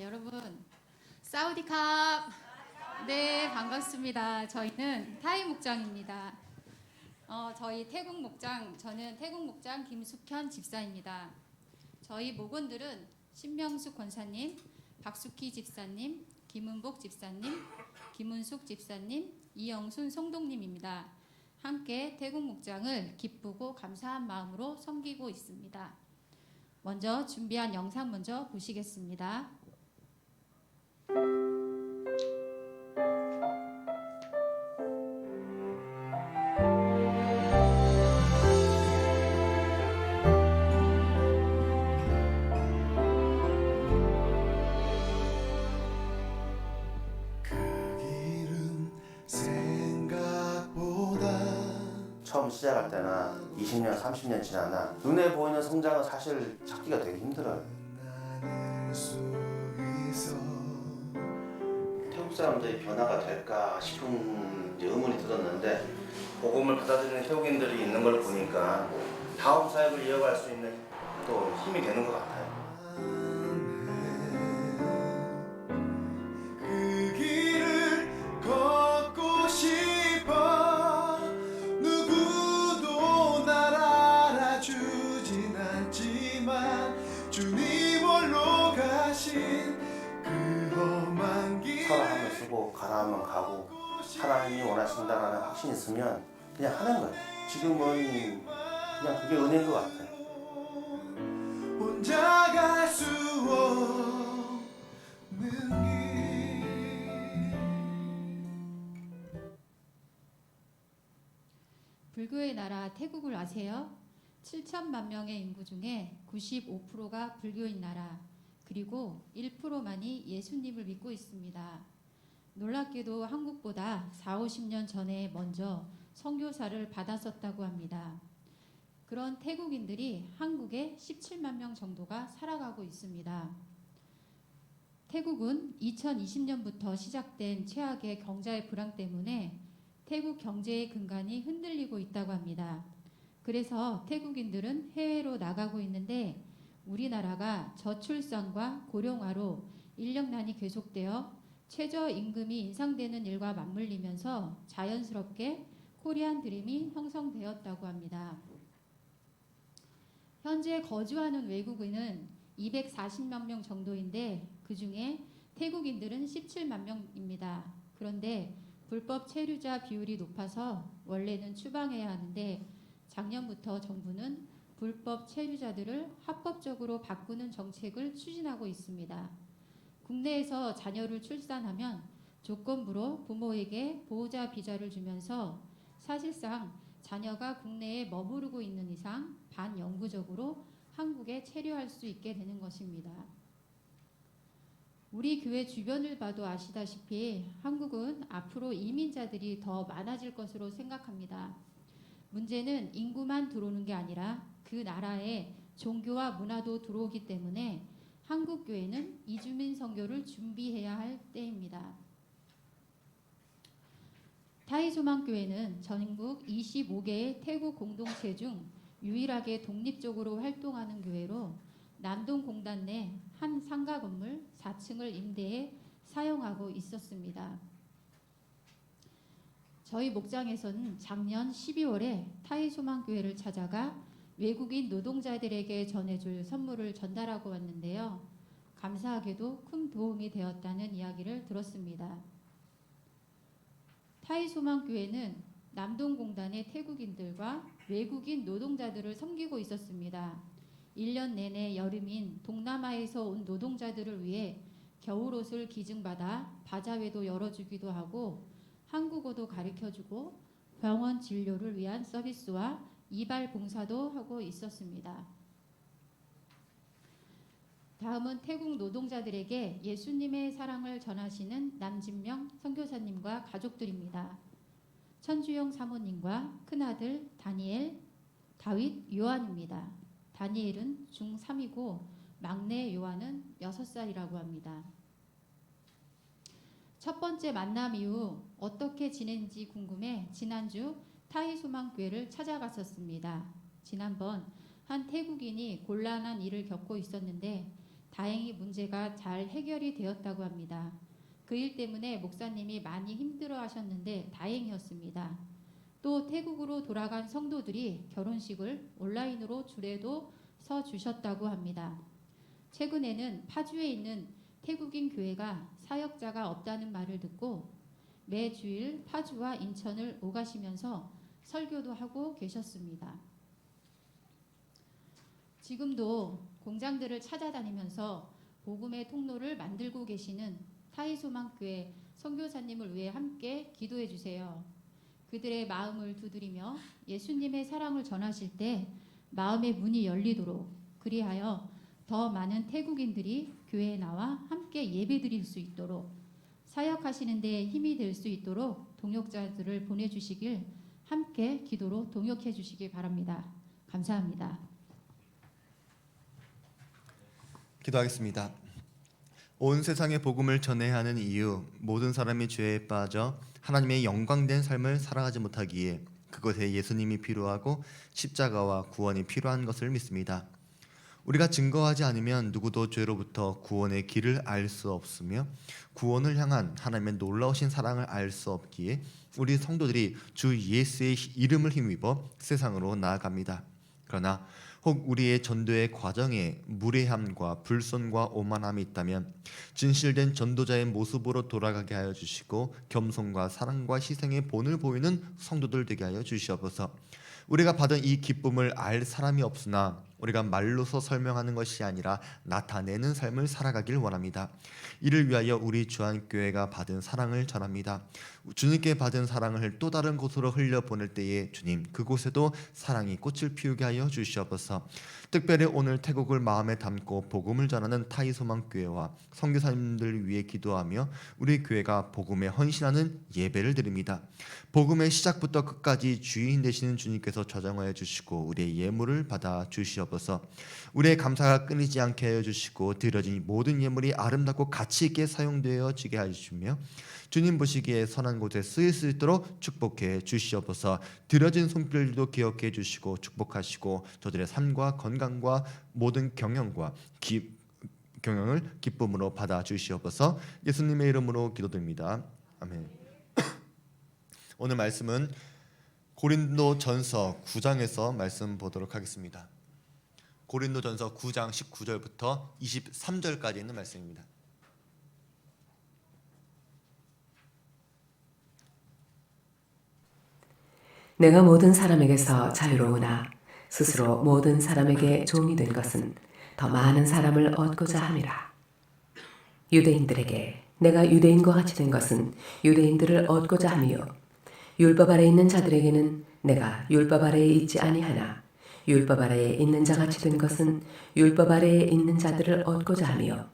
여러분 사우디캅. 네, 반갑습니다. 저희는 타이 목장입니다. 저희 태국 목장, 저는 태국 목장 김숙현 집사입니다. 저희 목원들은 신명숙 권사님, 박숙희 집사님, 김은복 집사님, 김은숙 집사님, 이영순 성동님입니다. 함께 태국 목장을 기쁘고 감사한 마음으로 섬기고 있습니다. 먼저 준비한 영상 먼저 보시겠습니다. 처음 시작할 때나 20년, 30년 지나나 눈에 보이는 성장은 사실 찾기가 되게 힘들어요. 태국 사람들이 변화가 될까 싶은 의문이 들었는데 복음을 받아들이는 태국인들이 있는 걸 보니까 다음 사역을 이어갈 수 있는 또 힘이 되는 것 같아요. 서라 하면 쓰고 가라 하면 가고 하나님이 원하신다는 확신이 있으면 그냥 하는 거예요. 지금은 그냥 그게 은혜인 것 같아요. 혼자 갈 수 없는 불교의 나라 태국을 아세요? 7천만 명의 인구 중에 95%가 불교인 나라, 그리고 1%만이 예수님을 믿고 있습니다. 놀랍게도 한국보다 40-50년 전에 먼저 선교사를 받았었다고 합니다. 그런 태국인들이 한국에 17만 명 정도가 살아가고 있습니다. 태국은 2020년부터 시작된 최악의 경제 불황 때문에 태국 경제의 근간이 흔들리고 있다고 합니다. 그래서 태국인들은 해외로 나가고 있는데 우리나라가 저출산과 고령화로 인력난이 계속되어 최저임금이 인상되는 일과 맞물리면서 자연스럽게 코리안 드림이 형성되었다고 합니다. 현재 거주하는 외국인은 240만 명 정도인데 그 중에 태국인들은 17만 명입니다. 그런데 불법 체류자 비율이 높아서 원래는 추방해야 하는데 작년부터 정부는 불법 체류자들을 합법적으로 바꾸는 정책을 추진하고 있습니다. 국내에서 자녀를 출산하면 조건부로 부모에게 보호자 비자를 주면서 사실상 자녀가 국내에 머무르고 있는 이상 반영구적으로 한국에 체류할 수 있게 되는 것입니다. 우리 교회 주변을 봐도 아시다시피 한국은 앞으로 이민자들이 더 많아질 것으로 생각합니다. 문제는 인구만 들어오는 게 아니라 그 나라의 종교와 문화도 들어오기 때문에 한국 교회는 이주민 선교를 준비해야 할 때입니다. 타이소망교회는 전국 25개의 태국 공동체 중 유일하게 독립적으로 활동하는 교회로 남동공단 내 한 상가 건물 4층을 임대해 사용하고 있었습니다. 저희 목장에서는 작년 12월에 타이소망교회를 찾아가 외국인 노동자들에게 전해줄 선물을 전달하고 왔는데요. 감사하게도 큰 도움이 되었다는 이야기를 들었습니다. 타이소망교회는 남동공단의 태국인들과 외국인 노동자들을 섬기고 있었습니다. 1년 내내 여름인 동남아에서 온 노동자들을 위해 겨울옷을 기증받아 바자회도 열어주기도 하고 한국어도 가르쳐주고 병원 진료를 위한 서비스와 이발 봉사도 하고 있었습니다. 다음은 태국 노동자들에게 예수님의 사랑을 전하시는 남진명 선교사님과 가족들입니다. 천주영 사모님과 큰아들 다니엘, 다윗, 요한입니다. 다니엘은 중3이고 막내 요한은 6살이라고 합니다. 첫 번째 만남 이후 어떻게 지낸지 궁금해 지난주 타이소망교회를 찾아갔었습니다. 지난번 한 태국인이 곤란한 일을 겪고 있었는데 다행히 문제가 잘 해결이 되었다고 합니다. 그 일 때문에 목사님이 많이 힘들어하셨는데 다행이었습니다. 또 태국으로 돌아간 성도들이 결혼식을 온라인으로 줄에도 서 주셨다고 합니다. 최근에는 파주에 있는 태국인 교회가 사역자가 없다는 말을 듣고 매 주일 파주와 인천을 오가시면서 설교도 하고 계셨습니다. 지금도 공장들을 찾아다니면서 복음의 통로를 만들고 계시는 타이소망교회 선교사님을 위해 함께 기도해 주세요. 그들의 마음을 두드리며 예수님의 사랑을 전하실 때 마음의 문이 열리도록, 그리하여 더 많은 태국인들이 교회에 나와 함께 예배드릴 수 있도록, 사역하시는 데 힘이 될 수 있도록 동역자들을 보내주시길, 함께 기도로 동역해 주시기 바랍니다. 감사합니다. 기도하겠습니다. 온 세상에 복음을 전해야 하는 이유, 모든 사람이 죄에 빠져 하나님의 영광된 삶을 살아가지 못하기에 그것에 예수님이 필요하고 십자가와 구원이 필요한 것을 믿습니다. 우리가 증거하지 않으면 누구도 죄로부터 구원의 길을 알 수 없으며 구원을 향한 하나님의 놀라우신 사랑을 알 수 없기에 우리 성도들이 주 예수의 이름을 힘입어 세상으로 나아갑니다. 그러나 혹 우리의 전도의 과정에 무례함과 불손과 오만함이 있다면 진실된 전도자의 모습으로 돌아가게 하여 주시고 겸손과 사랑과 희생의 본을 보이는 성도들 되게 하여 주시옵소서. 우리가 받은 이 기쁨을 알 사람이 없으나 우리가 말로서 설명하는 것이 아니라 나타내는 삶을 살아가길 원합니다. 이를 위하여 우리 주한교회가 받은 사랑을 전합니다. 주님께 받은 사랑을 또 다른 곳으로 흘려보낼 때에 주님, 그곳에도 사랑이 꽃을 피우게 하여 주시옵소서. 특별히 오늘 태국을 마음에 담고 복음을 전하는 타이소망교회와 선교사님들 위해 기도하며 우리 교회가 복음에 헌신하는 예배를 드립니다. 복음의 시작부터 끝까지 주인 되시는 주님께서 좌정하여 주시고 우리의 예물을 받아 주시옵소서. 우리의 감사가 끊이지 않게 하여 주시고 드려진 모든 예물이 아름답고 가치 있게 사용되어지게 하시며 주님 보시기에 선한 곳에 쓰일 수 있도록 축복해 주시옵소서. 드려진 손길들도 기억해 주시고 축복하시고 저들의 삶과 건강과 모든 경영을 기쁨으로 받아 주시옵소서. 예수님의 이름으로 기도드립니다. 아멘. 오늘 말씀은 고린도전서 9장에서 말씀 보도록 하겠습니다. 고린도전서 9장 19절부터 23절까지 있는 말씀입니다. 내가 모든 사람에게서 자유로우나 스스로 모든 사람에게 종이 된 것은 더 많은 사람을 얻고자 함이라. 유대인들에게 내가 유대인과 같이 된 것은 유대인들을 얻고자 함이요 율법 아래 있는 자들에게는 내가 율법 아래에 있지 아니하나 율법 아래에 있는 자같이 된 것은 율법 아래에 있는 자들을 얻고자 함이요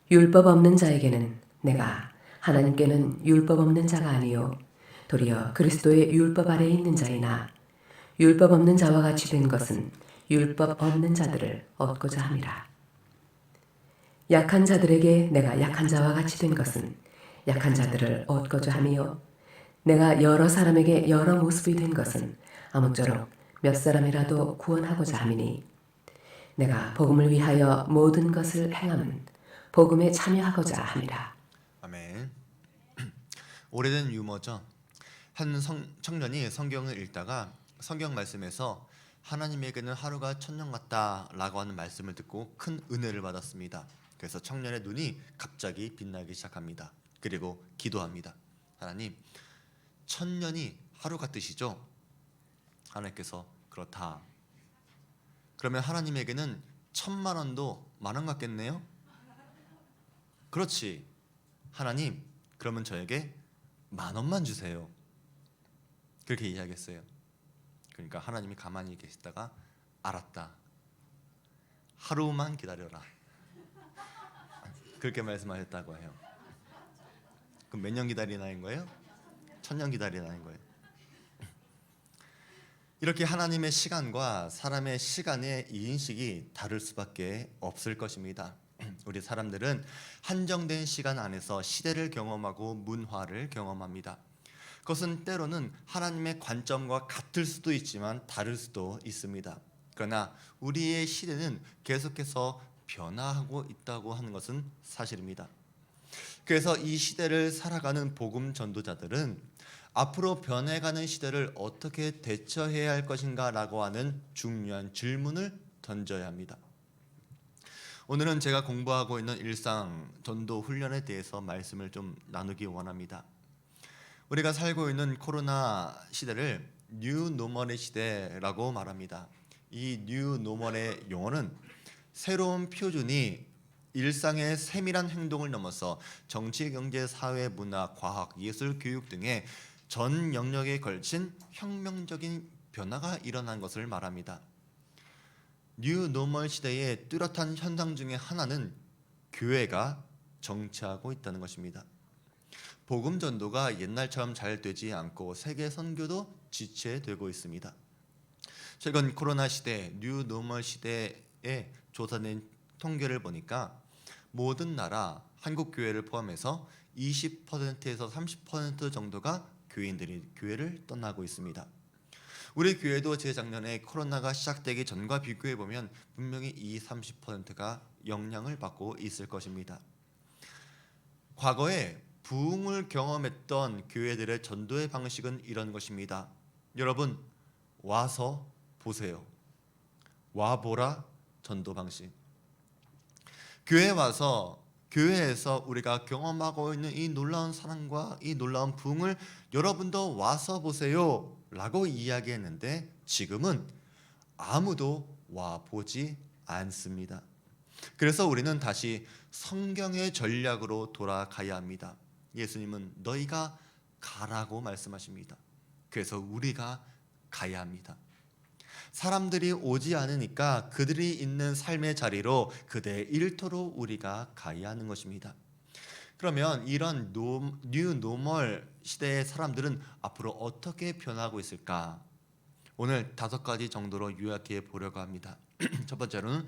율법 없는 자에게는 내가 하나님께는 율법 없는 자가 아니요 도리어 그리스도의 율법 아래에 있는 자이나 율법 없는 자와 같이 된 것은 율법 없는 자들을 얻고자 함이라. 약한 자들에게 내가 약한 자와 같이 된 것은 약한 자들을 얻고자 함이요 내가 여러 사람에게 여러 모습이 된 것은 아무쪼록 몇 사람이라도 구원하고자 함이니 내가 복음을 위하여 모든 것을 행함은 복음에 참여하고자 함이라. 아멘. 오래된 유머죠. 한 청년이 성경을 읽다가 성경 말씀에서 하나님에게는 하루가 천년 같다라고 하는 말씀을 듣고 큰 은혜를 받았습니다. 그래서 청년의 눈이 갑자기 빛나기 시작합니다. 그리고 기도합니다. 하나님, 천년이 하루 같으시죠? 하나님께서 그렇다. 그러면 하나님에게는 1,000만 원도 만 원 같겠네요? 그렇지. 하나님, 그러면 저에게 10,000원만 주세요. 그렇게 이야기했어요. 그러니까 하나님이 가만히 계시다가 알았다. 하루만 기다려라. 그렇게 말씀하셨다고 해요. 그럼 몇 년 기다리나는 거예요? 1,000년 기다리나는 거예요. 이렇게 하나님의 시간과 사람의 시간의 인식이 다를 수밖에 없을 것입니다. 우리 사람들은 한정된 시간 안에서 시대를 경험하고 문화를 경험합니다. 그것은 때로는 하나님의 관점과 같을 수도 있지만 다를 수도 있습니다. 그러나 우리의 시대는 계속해서 변화하고 있다고 하는 것은 사실입니다. 그래서 이 시대를 살아가는 복음 전도자들은 앞으로 변해가는 시대를 어떻게 대처해야 할 것인가라고 하는 중요한 질문을 던져야 합니다. 오늘은 제가 공부하고 있는 일상 전도 훈련에 대해서 말씀을 좀 나누기 원합니다. 우리가 살고 있는 코로나 시대를 뉴 노멀의 시대라고 말합니다. 이 뉴 노멀의 용어는 새로운 표준이 일상의 세밀한 행동을 넘어서 정치, 경제, 사회, 문화, 과학, 예술, 교육 등의 전 영역에 걸친 혁명적인 변화가 일어난 것을 말합니다. 뉴 노멀 시대의 뚜렷한 현상 중에 하나는 교회가 정체하고 있다는 것입니다. 복음 전도가 옛날처럼 잘 되지 않고 세계 선교도 지체되고 있습니다. 최근 코로나 시대, 뉴 노멀 시대에 조사된 통계를 보니까 모든 나라, 한국 교회를 포함해서 20%에서 30% 정도가 교인들이 교회를 떠나고 있습니다. 우리 교회도 재작년에 코로나가 시작되기 전과 비교해 보면 분명히 이 30%가 영향을 받고 있을 것입니다. 과거에 부흥을 경험했던 교회들의 전도의 방식은 이런 것입니다. 여러분, 와서 보세요. 와보라 전도 방식. 교회에 와서 교회에서 우리가 경험하고 있는 이 놀라운 사랑과 이 놀라운 부흥을 여러분도 와서 보세요 라고 이야기했는데 지금은 아무도 와보지 않습니다. 그래서 우리는 다시 성경의 전략으로 돌아가야 합니다. 예수님은 너희가 가라고 말씀하십니다. 그래서 우리가 가야 합니다. 사람들이 오지 않으니까 그들이 있는 삶의 자리로 그대의 일터로 우리가 가야 하는 것입니다. 그러면 이런 뉴 노멀 시대의 사람들은 앞으로 어떻게 변하고 있을까? 오늘 5가지 정도로 요약해 보려고 합니다. 첫 번째로는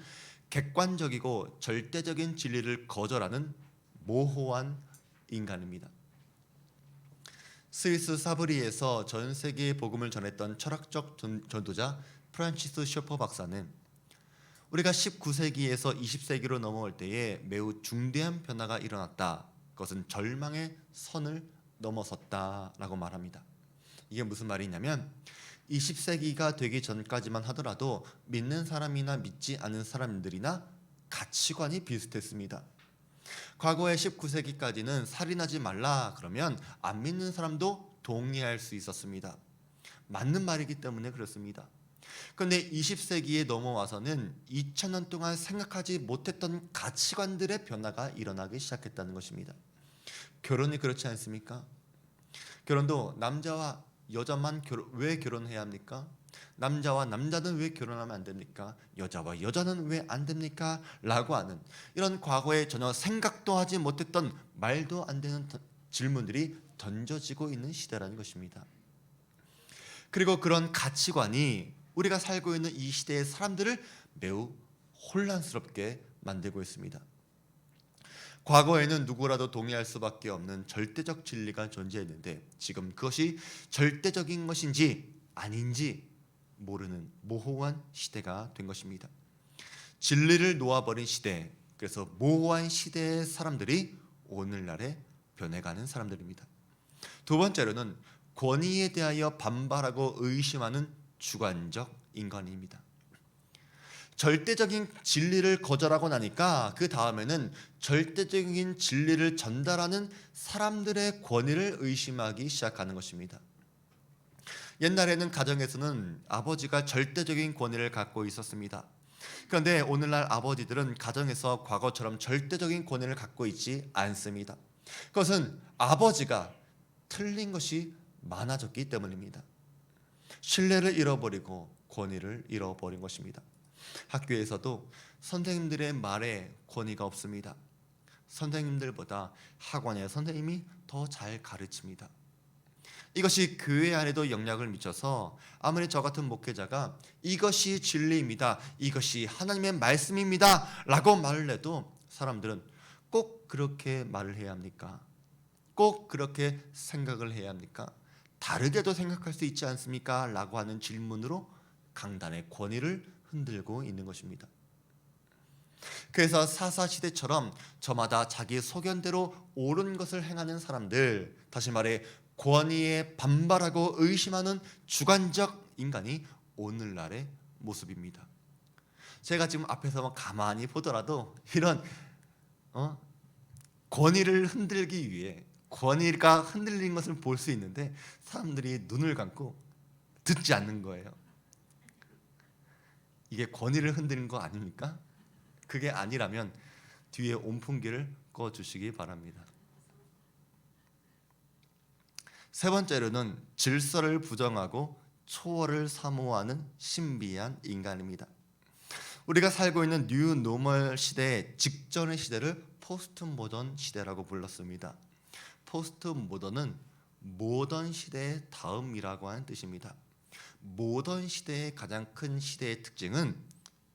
객관적이고 절대적인 진리를 거절하는 모호한 인간입니다. 스위스 사브리에서 전 세계에 복음을 전했던 철학적 전도자 프란치스 쇼퍼 박사는 우리가 19세기에서 20세기로 넘어올 때에 매우 중대한 변화가 일어났다. 그것은 절망의 선을 넘어섰다라고 말합니다. 이게 무슨 말이냐면 20세기가 되기 전까지만 하더라도 믿는 사람이나 믿지 않은 사람들이나 가치관이 비슷했습니다. 과거의 19세기까지는 살인하지 말라 그러면 안 믿는 사람도 동의할 수 있었습니다. 맞는 말이기 때문에 그렇습니다. 그런데 20세기에 넘어와서는 2000년 동안 생각하지 못했던 가치관들의 변화가 일어나기 시작했다는 것입니다. 결혼이 그렇지 않습니까? 결혼도 남자와 여자만 왜 결혼해야 합니까? 남자와 남자는 왜 결혼하면 안 됩니까? 여자와 여자는 왜 안 됩니까? 라고 하는 이런 과거에 전혀 생각도 하지 못했던 말도 안 되는 질문들이 던져지고 있는 시대라는 것입니다. 그리고 그런 가치관이 우리가 살고 있는 이 시대의 사람들을 매우 혼란스럽게 만들고 있습니다. 과거에는 누구라도 동의할 수밖에 없는 절대적 진리가 존재했는데 지금 그것이 절대적인 것인지 아닌지 모르는 모호한 시대가 된 것입니다. 진리를 놓아버린 시대, 그래서 모호한 시대의 사람들이 오늘날에 변해가는 사람들입니다. 두 번째로는 권위에 대하여 반발하고 의심하는 주관적 인간입니다. 절대적인 진리를 거절하고 나니까 그 다음에는 절대적인 진리를 전달하는 사람들의 권위를 의심하기 시작하는 것입니다. 옛날에는 가정에서는 아버지가 절대적인 권위를 갖고 있었습니다. 그런데 오늘날 아버지들은 가정에서 과거처럼 절대적인 권위를 갖고 있지 않습니다. 그것은 아버지가 틀린 것이 많아졌기 때문입니다. 신뢰를 잃어버리고 권위를 잃어버린 것입니다. 학교에서도 선생님들의 말에 권위가 없습니다. 선생님들보다 학원의 선생님이 더 잘 가르칩니다. 이것이 교회 안에도 영향을 미쳐서 아무리 저 같은 목회자가 이것이 진리입니다. 이것이 하나님의 말씀입니다. 라고 말을 해도 사람들은 꼭 그렇게 말을 해야 합니까? 꼭 그렇게 생각을 해야 합니까? 다르게도 생각할 수 있지 않습니까? 라고 하는 질문으로 강단의 권위를 흔들고 있는 것입니다. 그래서 사사시대처럼 저마다 자기 소견대로 옳은 것을 행하는 사람들, 다시 말해 권위에 반발하고 의심하는 주관적 인간이 오늘날의 모습입니다. 제가 지금 앞에서 가만히 보더라도 이런 권위를 흔들기 위해 권위가 흔들린 것을 볼 수 있는데 사람들이 눈을 감고 듣지 않는 거예요. 이게 권위를 흔드는 거 아닙니까? 그게 아니라면 뒤에 온풍기를 꺼주시기 바랍니다. 세 번째로는 질서를 부정하고 초월을 사모하는 신비한 인간입니다. 우리가 살고 있는 뉴 노멀 시대의 직전의 시대를 포스트 모던 시대라고 불렀습니다. 포스트 모던은 모던 시대의 다음이라고 하는 뜻입니다. 모던 시대의 가장 큰 시대의 특징은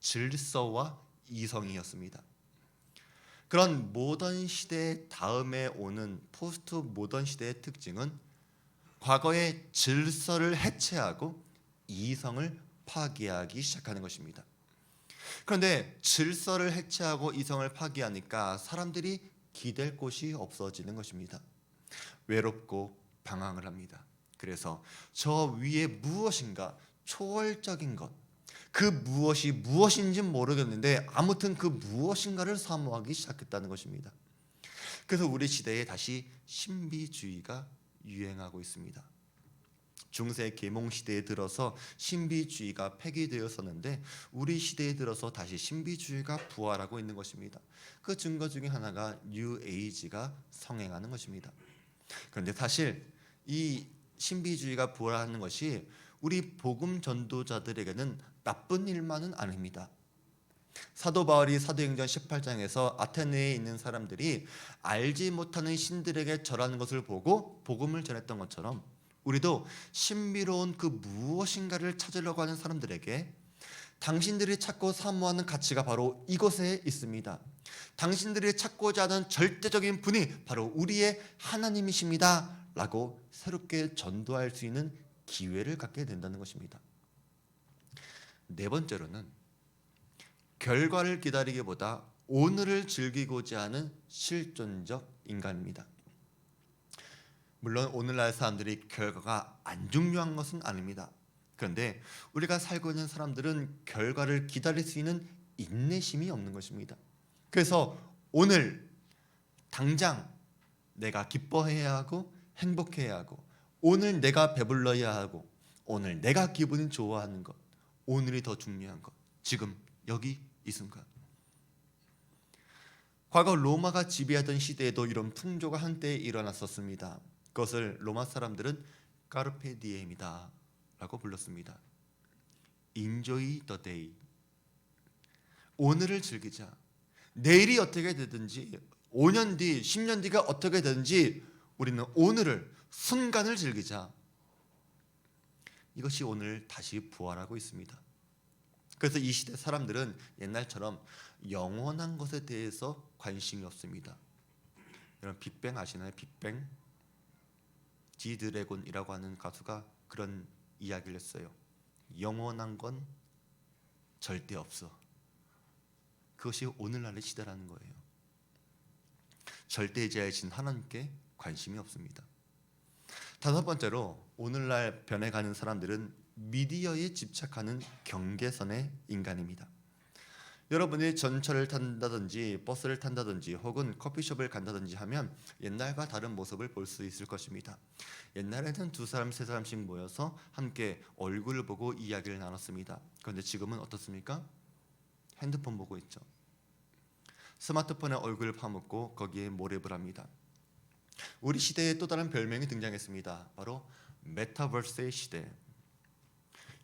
질서와 이성이었습니다. 그런 모던 시대 다음에 오는 포스트 모던 시대의 특징은 과거의 질서를 해체하고 이성을 파괴하기 시작하는 것입니다. 그런데 질서를 해체하고 이성을 파괴하니까 사람들이 기댈 곳이 없어지는 것입니다. 외롭고 방황을 합니다. 그래서 저 위에 무엇인가 초월적인 것, 그 무엇이 무엇인지 모르겠는데 아무튼 그 무엇인가를 사모하기 시작했다는 것입니다. 그래서 우리 시대에 다시 신비주의가 유행하고 있습니다. 중세 계몽 시대에 들어서 신비주의가 폐기되었었는데 우리 시대에 들어서 다시 신비주의가 부활하고 있는 것입니다. 그 증거 중에 하나가 뉴 에이지가 성행하는 것입니다. 그런데 사실 이 신비주의가 부활하는 것이 우리 복음 전도자들에게는 나쁜 일만은 아닙니다. 사도 바울이 사도행전 18장에서 아테네에 있는 사람들이 알지 못하는 신들에게 절하는 것을 보고 복음을 전했던 것처럼 우리도 신비로운 그 무엇인가를 찾으려고 하는 사람들에게 당신들이 찾고 사모하는 가치가 바로 이곳에 있습니다. 당신들이 찾고자 하는 절대적인 분이 바로 우리의 하나님이십니다 라고 새롭게 전도할 수 있는 기회를 갖게 된다는 것입니다. 네 번째로는 결과를 기다리기보다 오늘을 즐기고자 하는 실존적 인간입니다. 물론 오늘날 사람들이 결과가 안 중요한 것은 아닙니다. 그런데 우리가 살고 있는 사람들은 결과를 기다릴 수 있는 인내심이 없는 것입니다. 그래서 오늘 당장 내가 기뻐해야 하고 행복해야 하고 오늘 내가 배불러야 하고 오늘 내가 기분이 좋아하는 것, 오늘이 더 중요한 것, 지금 여기 이 순간. 과거 로마가 지배하던 시대에도 이런 풍조가 한때 일어났었습니다. 그것을 로마 사람들은 까르페 디엠이다 라고 불렀습니다. Enjoy the day. 오늘을 즐기자. 내일이 어떻게 되든지 5년 뒤, 10년 뒤가 어떻게 되든지 우리는 오늘을, 순간을 즐기자. 이것이 오늘 다시 부활하고 있습니다. 그래서 이 시대 사람들은 옛날처럼 영원한 것에 대해서 관심이 없습니다. 여러분 빅뱅 아시나요? 빅뱅? 지드래곤이라고 하는 가수가 그런 이야기를 했어요. 영원한 건 절대 없어. 그것이 오늘날의 시대라는 거예요. 절대자이신 하나님께 관심이 없습니다. 다섯 번째로 오늘날 변해가는 사람들은 미디어에 집착하는 경계선의 인간입니다. 여러분이 전철을 탄다든지 버스를 탄다든지 혹은 커피숍을 간다든지 하면 옛날과 다른 모습을 볼 수 있을 것입니다. 옛날에는 2사람, 3사람씩 모여서 함께 얼굴을 보고 이야기를 나눴습니다. 그런데 지금은 어떻습니까? 핸드폰 보고 있죠. 스마트폰에 얼굴을 파묻고 거기에 몰입을 합니다. 우리 시대에 또 다른 별명이 등장했습니다. 바로 메타버스의 시대.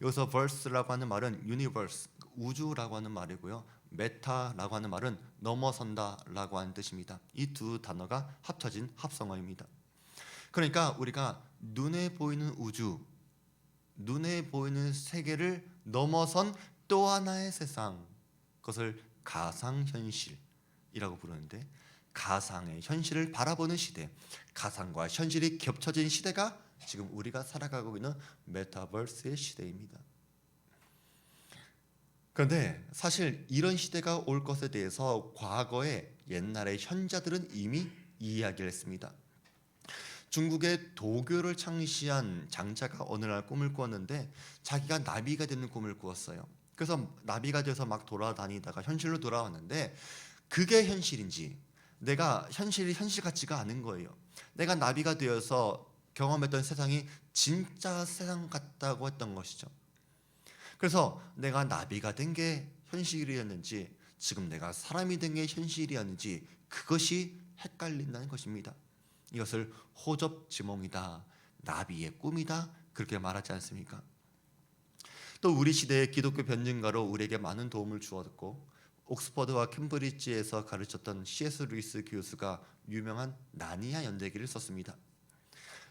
여기서 verse라고 하는 말은 universe, 우주라고 하는 말이고요. 메타라고 하는 말은 넘어선다라고 하는 뜻입니다. 이 두 단어가 합쳐진 합성어입니다. 그러니까 우리가 눈에 보이는 우주, 눈에 보이는 세계를 넘어선 또 하나의 세상, 그것을 가상현실이라고 부르는데 가상의 현실을 바라보는 시대, 가상과 현실이 겹쳐진 시대가 지금 우리가 살아가고 있는 메타버스의 시대입니다. 그런데 사실 이런 시대가 올 것에 대해서 과거에 옛날에 현자들은 이미 이야기를 했습니다. 중국의 도교를 창시한 장자가 어느 날 꿈을 꾸었는데 자기가 나비가 되는 꿈을 꾸었어요. 그래서 나비가 돼서 막 돌아다니다가 현실로 돌아왔는데 그게 현실인지 내가 현실이 현실 같지가 않은 거예요. 내가 나비가 되어서 경험했던 세상이 진짜 세상 같다고 했던 것이죠. 그래서 내가 나비가 된 게 현실이었는지 지금 내가 사람이 된 게 현실이었는지 그것이 헷갈린다는 것입니다. 이것을 호접지몽이다, 나비의 꿈이다 그렇게 말하지 않습니까? 또 우리 시대의 기독교 변증가로 우리에게 많은 도움을 주었고 옥스퍼드와 캠브리지에서 가르쳤던 C.S. 루이스 교수가 유명한 나니아 연대기를 썼습니다.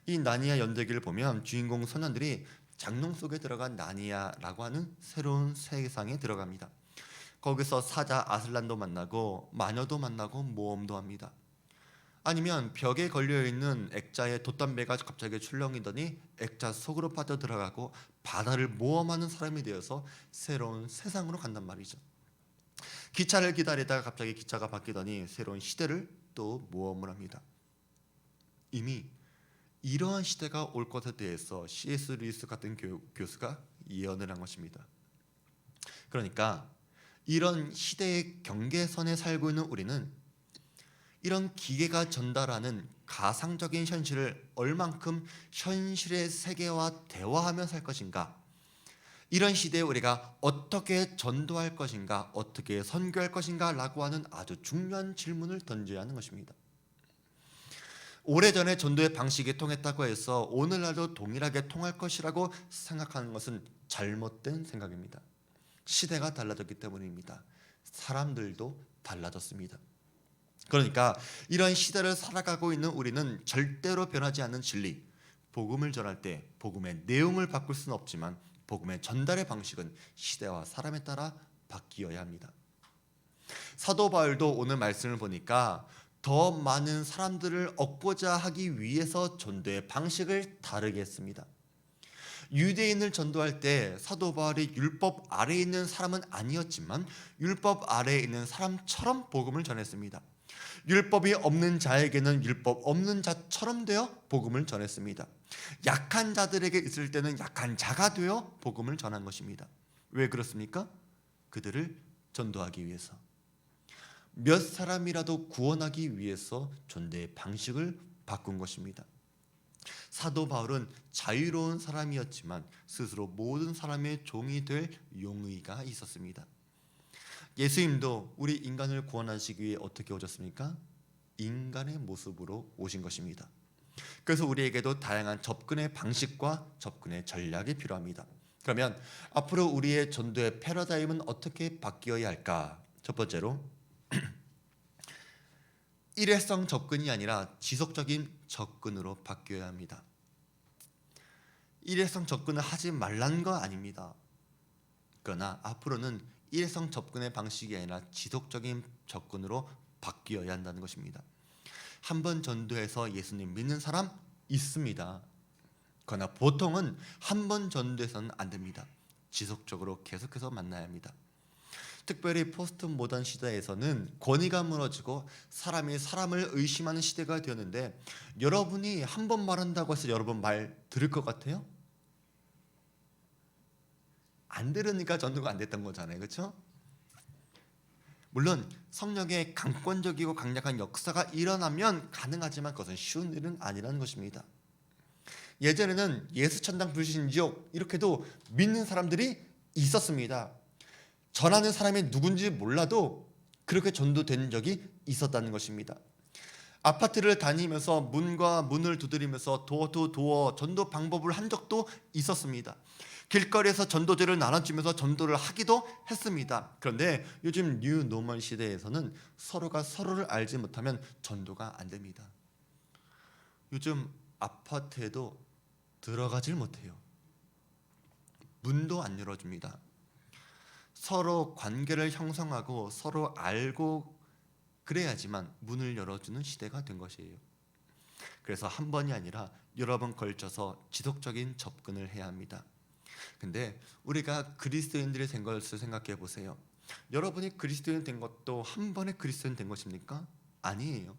이 나니아 연대기를 보면 주인공 소년들이 장롱 속에 들어간 나니아라고 하는 새로운 세상에 들어갑니다. 거기서 사자 아슬란도 만나고 마녀도 만나고 모험도 합니다. 아니면 벽에 걸려있는 액자의 돛담배가 갑자기 출렁이더니 액자 속으로 빠져들어가고 바다를 모험하는 사람이 되어서 새로운 세상으로 간단 말이죠. 기차를 기다리다가 갑자기 기차가 바뀌더니 새로운 시대를 또 모험을 합니다. 이미 이러한 시대가 올 것에 대해서 C.S. 루이스 같은 교수가 예언을 한 것입니다. 그러니까 이런 시대의 경계선에 살고 있는 우리는 이런 기계가 전달하는 가상적인 현실을 얼만큼 현실의 세계와 대화하며 살 것인가, 이런 시대에 우리가 어떻게 전도할 것인가, 어떻게 선교할 것인가 라고 하는 아주 중요한 질문을 던져야 하는 것입니다. 오래전에 전도의 방식이 통했다고 해서 오늘날도 동일하게 통할 것이라고 생각하는 것은 잘못된 생각입니다. 시대가 달라졌기 때문입니다. 사람들도 달라졌습니다. 그러니까 이런 시대를 살아가고 있는 우리는 절대로 변하지 않는 진리, 복음을 전할 때 복음의 내용을 바꿀 수는 없지만 복음의 전달의 방식은 시대와 사람에 따라 바뀌어야 합니다. 사도 바울도 오늘 말씀을 보니까 더 많은 사람들을 얻고자 하기 위해서 전도의 방식을 다르게 했습니다. 유대인을 전도할 때 사도 바울이 율법 아래에 있는 사람은 아니었지만 율법 아래에 있는 사람처럼 복음을 전했습니다. 율법이 없는 자에게는 율법 없는 자처럼 되어 복음을 전했습니다. 약한 자들에게 있을 때는 약한 자가 되어 복음을 전한 것입니다. 왜 그렇습니까? 그들을 전도하기 위해서, 몇 사람이라도 구원하기 위해서 전도의 방식을 바꾼 것입니다. 사도 바울은 자유로운 사람이었지만 스스로 모든 사람의 종이 될 용의가 있었습니다. 예수님도 우리 인간을 구원하시기 위해 어떻게 오셨습니까? 인간의 모습으로 오신 것입니다. 그래서 우리에게도 다양한 접근의 방식과 접근의 전략이 필요합니다. 그러면 앞으로 우리의 전도의 패러다임은 어떻게 바뀌어야 할까? 첫 번째로 일회성 접근이 아니라 지속적인 접근으로 바뀌어야 합니다. 일회성 접근을 하지 말라는 거 아닙니다. 그러나 앞으로는 일회성 접근의 방식이 아니라 지속적인 접근으로 바뀌어야 한다는 것입니다. 한 번 전도해서 예수님 믿는 사람 있습니다. 그러나 보통은 한 번 전도해서는 안 됩니다. 지속적으로 계속해서 만나야 합니다. 특별히 포스트 모던 시대에서는 권위가 무너지고 사람이 사람을 의심하는 시대가 되었는데, 여러분이 한 번 말한다고 해서 여러분 말 들을 것 같아요? 안 들으니까 전도가 안 됐던 거잖아요. 그렇죠? 물론 성령의 강권적이고 강력한 역사가 일어나면 가능하지만 그것은 쉬운 일은 아니라는 것입니다. 예전에는 예수 천당 불신지옥 이렇게도 믿는 사람들이 있었습니다. 전하는 사람이 누군지 몰라도 그렇게 전도된 적이 있었다는 것입니다. 아파트를 다니면서 문과 문을 두드리면서 도어 투 도어 전도 방법을 한 적도 있었습니다. 길거리에서 전도제를 나눠주면서 전도를 하기도 했습니다. 그런데 요즘 뉴 노멀 시대에서는 서로가 서로를 알지 못하면 전도가 안 됩니다. 요즘 아파트에도 들어가질 못해요. 문도 안 열어줍니다. 서로 관계를 형성하고 서로 알고 그래야지만 문을 열어주는 시대가 된 것이에요. 그래서 한 번이 아니라 여러 번 걸쳐서 지속적인 접근을 해야 합니다. 근데 우리가 그리스도인들이 된 것을 생각해 보세요. 여러분이 그리스도인 된 것도 한 번에 그리스도인 된 것입니까? 아니에요.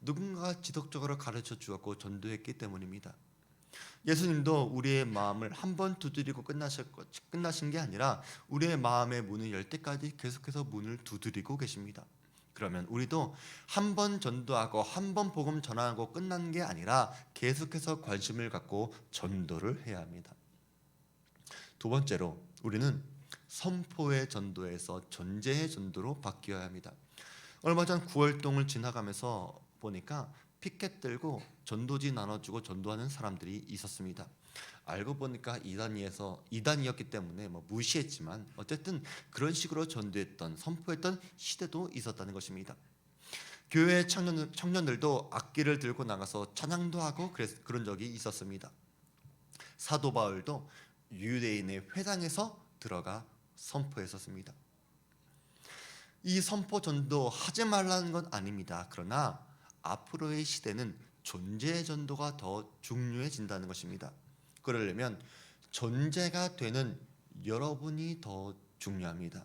누군가가 지속적으로 가르쳐 주었고 전도했기 때문입니다. 예수님도 우리의 마음을 한 번 두드리고 끝나신 게 아니라 우리의 마음의 문을 열 때까지 계속해서 문을 두드리고 계십니다. 그러면 우리도 한 번 전도하고 한 번 복음 전하고 끝난 게 아니라 계속해서 관심을 갖고 전도를 해야 합니다. 두 번째로 우리는 선포의 전도에서 전제의 전도로 바뀌어야 합니다. 얼마 전 9월동을 지나가면서 보니까 피켓 들고 전도지 나눠주고 전도하는 사람들이 있었습니다. 알고 보니까 이단이었기 때문에 무시했지만 어쨌든 그런 식으로 전도했던 선포했던 시대도 있었다는 것입니다. 교회 청년들도 악기를 들고 나가서 찬양도 하고 그런 적이 있었습니다. 사도 바울도 유대인의 회당에서 들어가 선포했었습니다. 이 선포 전도 하지 말라는 건 아닙니다. 그러나 앞으로의 시대는 존재의 전도가 더 중요해진다는 것입니다. 그러려면 존재가 되는 여러분이 더 중요합니다.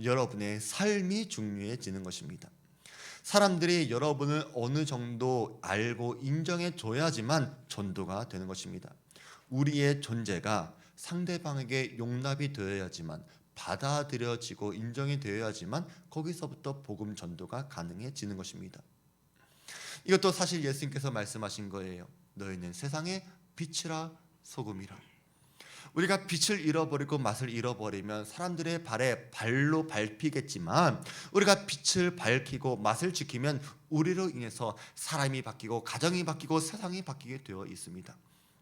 여러분의 삶이 중요해지는 것입니다. 사람들이 여러분을 어느 정도 알고 인정해 줘야지만 전도가 되는 것입니다. 우리의 존재가 상대방에게 용납이 되어야지만 받아들여지고 인정이 되어야지만 거기서부터 복음 전도가 가능해지는 것입니다. 이것도 사실 예수님께서 말씀하신 거예요. 너희는 세상의 빛이라 소금이라. 우리가 빛을 잃어버리고 맛을 잃어버리면 사람들의 발에 발로 밟히겠지만 우리가 빛을 밝히고 맛을 지키면 우리로 인해서 사람이 바뀌고 가정이 바뀌고 세상이 바뀌게 되어 있습니다.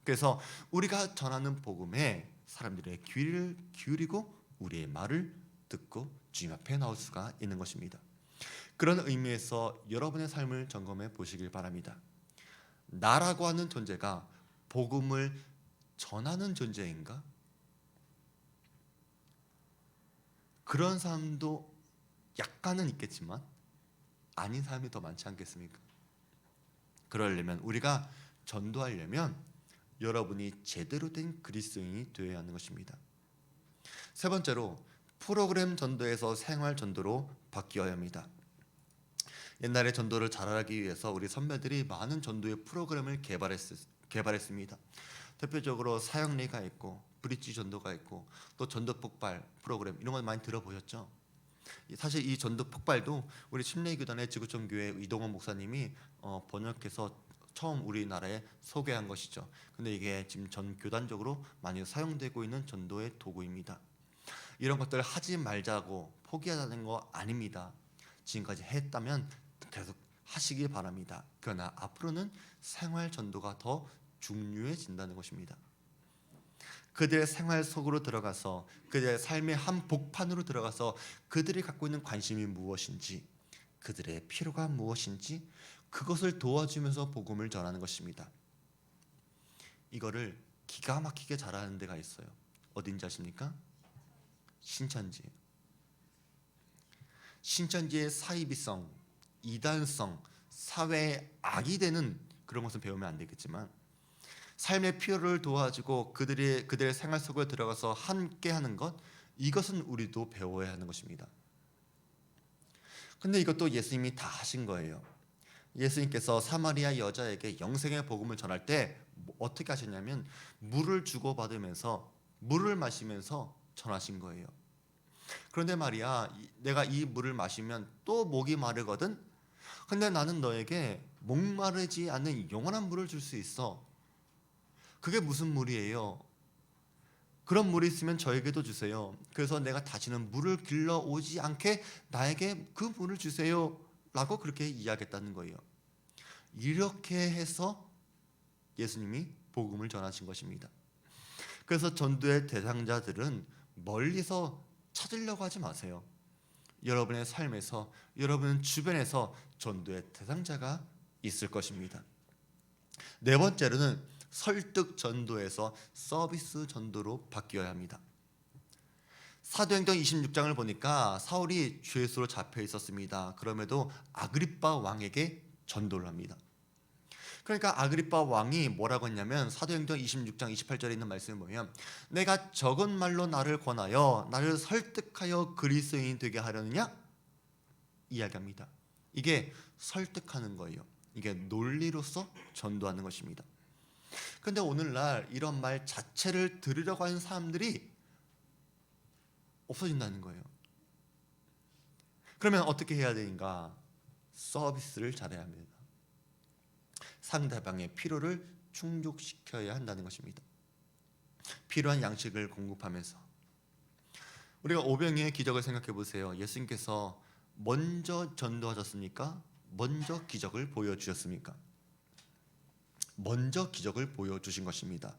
그래서 우리가 전하는 복음에 사람들의 귀를 기울이고 우리의 말을 듣고 주님 앞에 나올 수가 있는 것입니다. 그런 의미에서 여러분의 삶을 점검해 보시길 바랍니다. 나라고 하는 존재가 복음을 전하는 존재인가? 그런 사람도 약간은 있겠지만 아닌 사람이 더 많지 않겠습니까? 그러려면 우리가 전도하려면 여러분이 제대로 된 그리스도인이 되어야 하는 것입니다. 세 번째로 프로그램 전도에서 생활 전도로 바뀌어야 합니다. 옛날에 전도를 잘하기 위해서 우리 선배들이 많은 전도의 프로그램을 개발했습니다. 대표적으로 사형리가 있고 브릿지 전도가 있고 또 전도 폭발 프로그램 이런 거 많이 들어보셨죠? 사실 이 전도 폭발도 우리 침례교단의 지구촌 교회 이동원 목사님이 번역해서 처음 우리나라에 소개한 것이죠. 근데 이게 지금 전 교단적으로 많이 사용되고 있는 전도의 도구입니다. 이런 것들 하지 말자고 포기하자는 거 아닙니다. 지금까지 했다면 계속 하시길 바랍니다. 그러나 앞으로는 생활 전도가 더 중요해진다는 것입니다. 그들의 생활 속으로 들어가서 그들의 삶의 한 복판으로 들어가서 그들이 갖고 있는 관심이 무엇인지 그들의 필요가 무엇인지 그것을 도와주면서 복음을 전하는 것입니다. 이거를 기가 막히게 잘하는 데가 있어요. 어딘지 아십니까? 신천지예요. 신천지의 사이비성, 이단성, 사회의 악이 되는 그런 것은 배우면 안 되겠지만 삶의 필요를 도와주고 그들의 생활 속에 들어가서 함께 하는 것, 이것은 우리도 배워야 하는 것입니다. 근데 이것도 예수님이 다 하신 거예요. 예수님께서 사마리아 여자에게 영생의 복음을 전할 때 어떻게 하셨냐면 물을 주고받으면서 물을 마시면서 전하신 거예요. 그런데 말이야, 내가 이 물을 마시면 또 목이 마르거든. 근데 나는 너에게 목마르지 않는 영원한 물을 줄 수 있어. 그게 무슨 물이에요? 그런 물이 있으면 저에게도 주세요. 그래서 내가 다시는 물을 길러 오지 않게 나에게 그 물을 주세요. 라고 그렇게 이야기했다는 거예요. 이렇게 해서 예수님이 복음을 전하신 것입니다. 그래서 전도의 대상자들은 멀리서 찾으려고 하지 마세요. 여러분의 삶에서, 여러분 주변에서 전도의 대상자가 있을 것입니다. 네 번째로는 설득 전도에서 서비스 전도로 바뀌어야 합니다. 사도행전 26장을 보니까 사울이 죄수로 잡혀 있었습니다. 그럼에도 아그리빠 왕에게 전도를 합니다. 그러니까 아그리빠 왕이 뭐라고 했냐면 사도행전 26장 28절에 있는 말씀을 보면 내가 적은 말로 나를 권하여 나를 설득하여 그리스도인이 되게 하려느냐 이야기합니다. 이게 설득하는 거예요. 이게 논리로서 전도하는 것입니다. 그런데 오늘날 이런 말 자체를 들으려고 하는 사람들이 없어진다는 거예요. 그러면 어떻게 해야 되는가? 서비스를 잘해야 합니다. 상대방의 필요를 충족시켜야 한다는 것입니다. 필요한 양식을 공급하면서 우리가 오병이의 기적을 생각해 보세요. 예수님께서 먼저 전도하셨습니까? 먼저 기적을 보여주셨습니까? 먼저 기적을 보여주신 것입니다.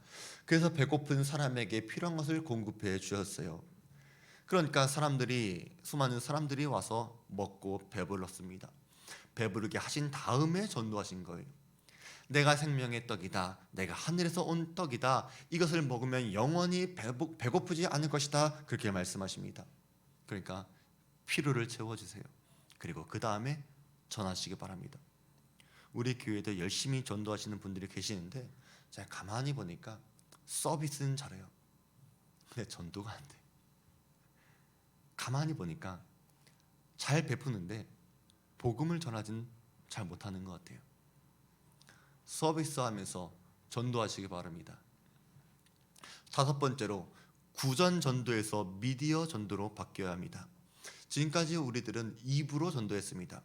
그래서 배고픈 사람에게 필요한 것을 공급해 주셨어요. 그러니까 수많은 사람들이 와서 먹고 배불렀습니다. 배부르게 하신 다음에 전도하신 거예요. 내가 생명의 떡이다. 내가 하늘에서 온 떡이다. 이것을 먹으면 영원히 배고프지 않을 것이다. 그렇게 말씀하십니다. 그러니까 필요를 채워주세요. 그리고 그 다음에 전하시기 바랍니다. 우리 교회도 열심히 전도하시는 분들이 계시는데 제가 가만히 보니까 서비스는 잘해요. 근데 전도가 안 돼. 가만히 보니까 잘 베푸는데 복음을 전하지는 잘 못하는 것 같아요. 서비스하면서 전도하시기 바랍니다. 5번째로 구전 전도에서 미디어 전도로 바뀌어야 합니다. 지금까지 우리들은 입으로 전도했습니다.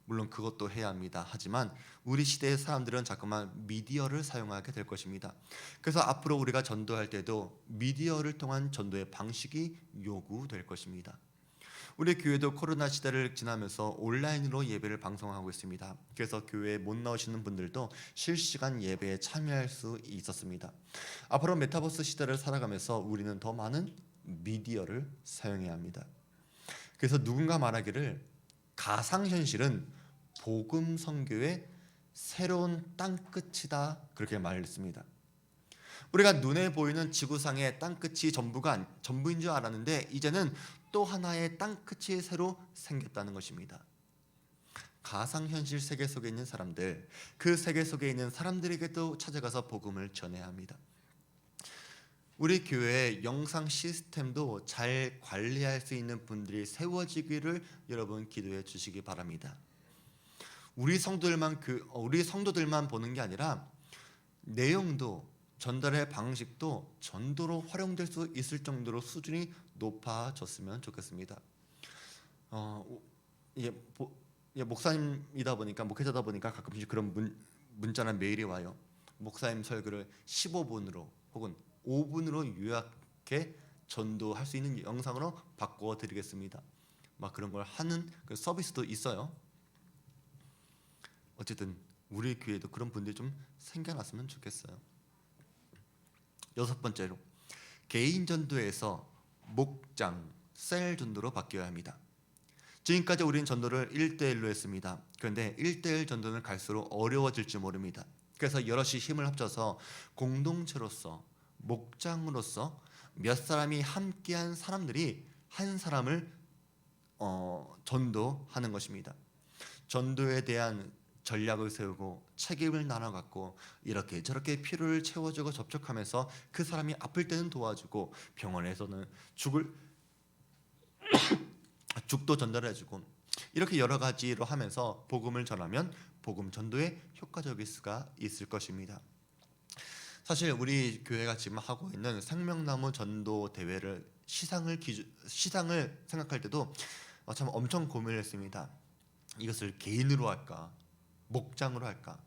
물론 그것도 해야 합니다. 하지만 우리 시대의 사람들은 자꾸만 미디어를 사용하게 될 것입니다. 그래서 앞으로 우리가 전도할 때도 미디어를 통한 전도의 방식이 요구될 것입니다. 우리 교회도 코로나 시대를 지나면서 온라인으로 예배를 방송하고 있습니다. 그래서 교회에 못 나오시는 분들도 실시간 예배에 참여할 수 있었습니다. 앞으로 메타버스 시대를 살아가면서 우리는 더 많은 미디어를 사용해야 합니다. 그래서 누군가 말하기를 가상현실은 복음 선교의 새로운 땅끝이다 그렇게 말했습니다. 우리가 눈에 보이는 지구상의 땅끝이 전부인 줄 알았는데 이제는 또 하나의 땅끝이 새로 생겼다는 것입니다. 가상현실 세계 속에 있는 사람들, 그 세계 속에 있는 사람들에게도 찾아가서 복음을 전해야 합니다. 우리 교회의 영상 시스템도 잘 관리할 수 있는 분들이 세워지기를 여러분 기도해 주시기 바랍니다. 우리 성도들만 보는 게 아니라 내용도 전달의 방식도 전도로 활용될 수 있을 정도로 수준이 높아졌으면 좋겠습니다. 목사님이다 보니까 목회자다 보니까 가끔씩 그런 문자나 메일이 와요. 목사님 설교를 15분으로 혹은 5분으로 요약해 전도할 수 있는 영상으로 바꿔 드리겠습니다. 막 그런 걸 하는 그 서비스도 있어요. 어쨌든 우리 교회도 그런 분들이 좀 생겨났으면 좋겠어요. 6번째로 개인 전도에서 목장, 셀 전도로 바뀌어야 합니다. 지금까지 우리는 전도를 1대1로 했습니다. 그런데 1대1 전도는 갈수록 어려워질지 모릅니다. 그래서 여럿이 힘을 합쳐서 공동체로서 목장으로서 몇 사람이 함께한 사람들이 한 사람을 전도하는 것입니다. 전도에 대한 전략을 세우고 책임을 나눠 갖고 이렇게 저렇게 필요를 채워주고 접촉하면서 그 사람이 아플 때는 도와주고 병원에서는 죽도 전달해주고 이렇게 여러 가지로 하면서 복음을 전하면 복음 전도에 효과적일 수가 있을 것입니다. 사실 우리 교회가 지금 하고 있는 생명나무 전도 대회를 시상을 생각할 때도 참 엄청 고민을 했습니다. 이것을 개인으로 할까? 목장으로 할까?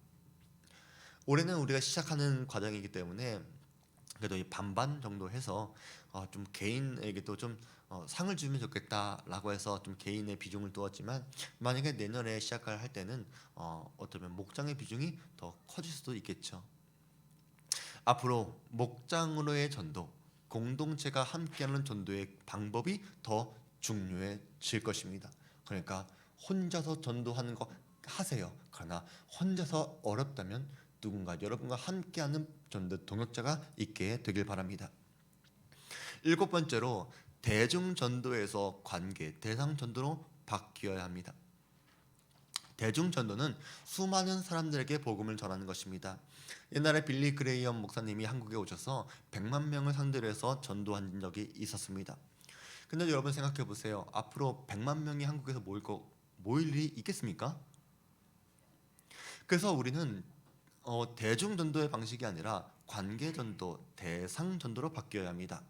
올해는 우리가 시작하는 과정이기 때문에 그래도 반반 정도 해서 좀 개인에게도 좀 상을 주면 좋겠다라고 해서 좀 개인의 비중을 두었지만 만약에 내년에 시작할 때는 어쩌면 목장의 비중이 더 커질 수도 있겠죠. 앞으로 목장으로의 전도, 공동체가 함께하는 전도의 방법이 더 중요해질 것입니다. 그러니까 혼자서 전도하는 거 하세요. 그러나 혼자서 어렵다면 누군가 여러분과 함께하는 전도 동역자가 있게 되길 바랍니다. 7번째로 대중 전도에서 관계, 대상 전도로 바뀌어야 합니다. 대중전도는 수많은 사람들에게 복음을 전하는 것입니다. 옛날에 빌리 그레이엄 목사님이 한국에 오셔서 100만 명을 상대로 해서 전도한 적이 있었습니다. 근데 여러분 생각해 보세요. 앞으로 100만 명이 한국에서 모일 일이 있겠습니까? 그래서 우리는 대중전도의 방식이 아니라 관계전도, 대상전도로 바뀌어야 합니다.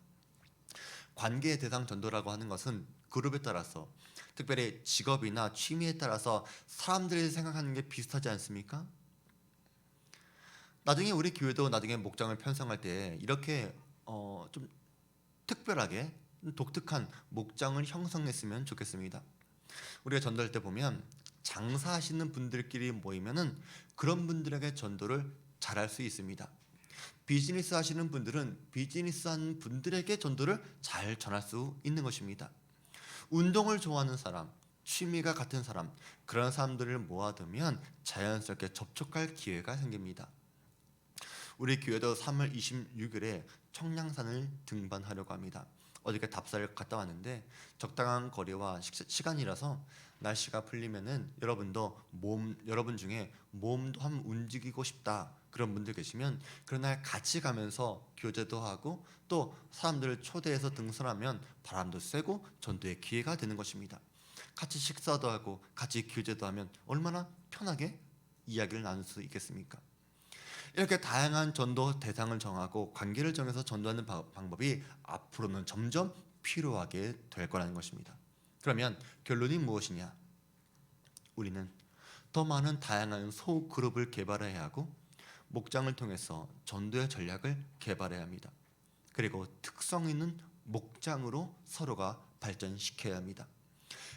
관계 대상 전도라고 하는 것은 그룹에 따라서, 특별히 직업이나 취미에 따라서 사람들이 생각하는 게 비슷하지 않습니까? 나중에 우리 교회도 나중에 목장을 편성할 때 이렇게 좀 특별하게 독특한 목장을 형성했으면 좋겠습니다. 우리가 전도할 때 보면 장사하시는 분들끼리 모이면은 그런 분들에게 전도를 잘할 수 있습니다. 비즈니스 하시는 분들은 비즈니스 하는 분들에게 전도를 잘 전할 수 있는 것입니다. 운동을 좋아하는 사람, 취미가 같은 사람, 그런 사람들을 모아두면 자연스럽게 접촉할 기회가 생깁니다. 우리 교회도 3월 26일에 청량산을 등반하려고 합니다. 어저께 답사를 갔다 왔는데 적당한 거리와 시간이라서 날씨가 풀리면은 여러분 중에 몸도 한번 움직이고 싶다 그런 분들 계시면 그런 날 같이 가면서 교제도 하고 또 사람들을 초대해서 등산하면 바람도 쐬고 전도의 기회가 되는 것입니다. 같이 식사도 하고 같이 교제도 하면 얼마나 편하게 이야기를 나눌 수 있겠습니까? 이렇게 다양한 전도 대상을 정하고 관계를 정해서 전도하는 방법이 앞으로는 점점 필요하게 될 거라는 것입니다. 그러면 결론이 무엇이냐? 우리는 더 많은 다양한 소그룹을 개발해야 하고 목장을 통해서 전도의 전략을 개발해야 합니다. 그리고 특성 있는 목장으로 서로가 발전시켜야 합니다.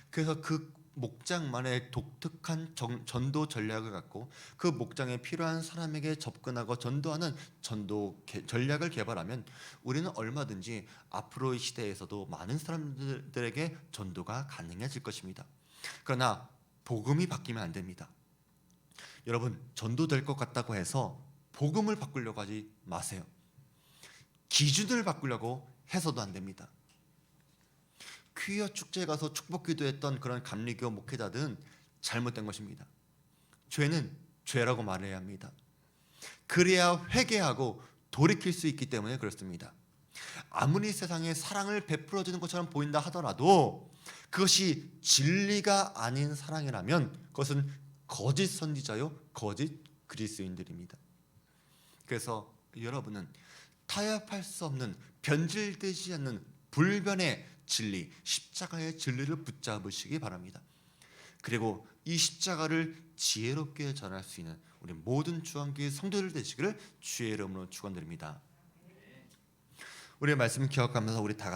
그래서 그 목장만의 독특한 전도 전략을 갖고 그 목장에 필요한 사람에게 접근하고 전도하는 전도 전략을 개발하면 우리는 얼마든지 앞으로의 시대에서도 많은 사람들에게 전도가 가능해질 것입니다. 그러나 복음이 바뀌면 안 됩니다. 여러분, 전도될 것 같다고 해서 복음을 바꾸려고 하지 마세요. 기준을 바꾸려고 해서도 안 됩니다. 퀴어 축제에 가서 축복 기도했던 그런 감리교 목회자들은 잘못된 것입니다. 죄는 죄라고 말해야 합니다. 그래야 회개하고 돌이킬 수 있기 때문에 그렇습니다. 아무리 세상에 사랑을 베풀어주는 것처럼 보인다 하더라도 그것이 진리가 아닌 사랑이라면 그것은 거짓 선지자요 거짓 그리스도인들입니다. 그래서 여러분은 타협할 수 없는 변질되지 않는 불변의 진리, 십자가의 진리를 붙잡으시기 바랍니다. 그리고 이 십자가를 지혜롭게 전할 수 있는 우리 모든 주안교회 성도들 되시기를 주의 이름으로 축원드립니다. 우리의 말씀 기억하면서 우리 다 같이